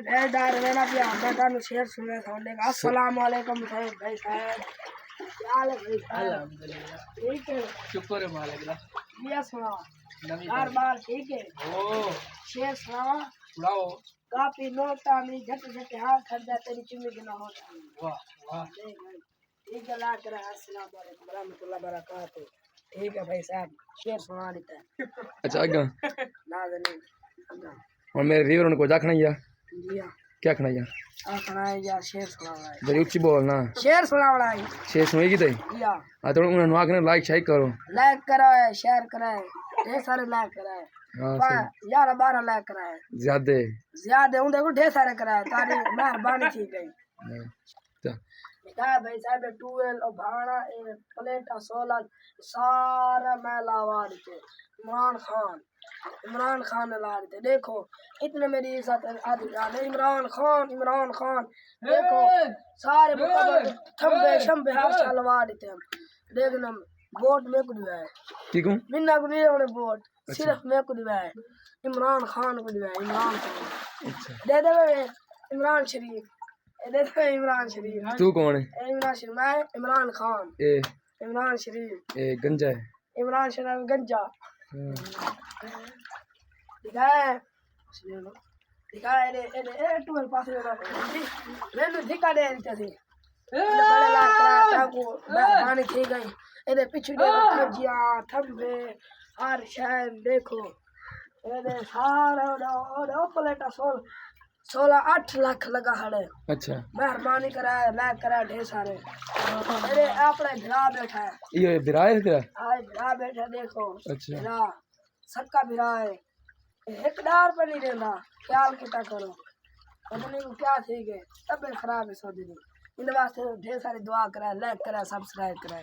भेजदार रहना भी मैं कानू शेर सुने सुनने का। अस्सलाम वालेकुम भाई साहब, क्या हाल है भाई साहब? अल्हम्दुलिल्लाह ठीक है, शुक्र है मालिक दा। ये सुना नवी बार बार ठीक है। ओ शेर सुनावा सुनाओ। काफी नोटा में झट झट हाँ खर्चा तेरी चुम्मी गिना होता। वाह वाह ठीक है, ला कर अस्सलाम वालेकुम रहमतुल्लाह बरकातहू। ठीक है भाई साहब, शेर सुना देता है। अच्छा अगा ना नहीं अगा और मेरे व्यूअर को जाखना या लिया क्या खना या आखना है या शेर सुनावा है। जरी उच्ची बोल ना शेर सुनावड़ा है शेर सुनेगी ते या आ तो उन्हें आखना लाइक शाइक करो। लाइक करा है, शेयर करा है, ढेर सारे लाइक करा है। हां हाँ, 11-12 लाइक करा है, ज्यादा ज्यादा हूं देखो ढेर सारे करा है। तारी मेहरबानी थी गई। अच्छा लिखा है भाई साहब टूवेल और भाड़ा ए प्लेट 16 सारा मैं लावा देते। इमरान खान ने ला देते। देखो इतने मेरी इज्जत आदि इमरान खान देखो सारे थम्बे शंबे हर चलवा देते हम। देखना वोट में को दिया है ठीक हूं मिन्ना को नहीं उन्हें वोट सिर्फ मैं को दिया है। इमरान खान को दिया है। इमरान खान अच्छा दे दे इमरान शरीफ दे दे इमरान शरीफ। तू कौन है इमरान शरीफ मैं इमरान खान ए इमरान शरीफ गंजा है इमरान शरीफ गंजा दिखा है रे ए 12 पास होना मैंने दिखा दे देते थे बड़े लाख करा को पानी थी गई ए पीछे देखो कजिया थंबे हर शहर देखो ए सारा ओ प्लेटा 16-8 लाख लगा हड़े। अच्छा मेहरबानी करा है लाइक करा ढेर सारे। अरे आपने भिरा बैठा है ये बिराए तेरा आज भिरा बैठा देखो। अच्छा भिरा सबका भिरा है एक डार पर नहीं रहना ख्याल कितना करो अपने को क्या ठीक है तब खराब है सो दिन इन वास्ते ढेर सारी दुआ करा लाइक करा सब्सक्राइब करा।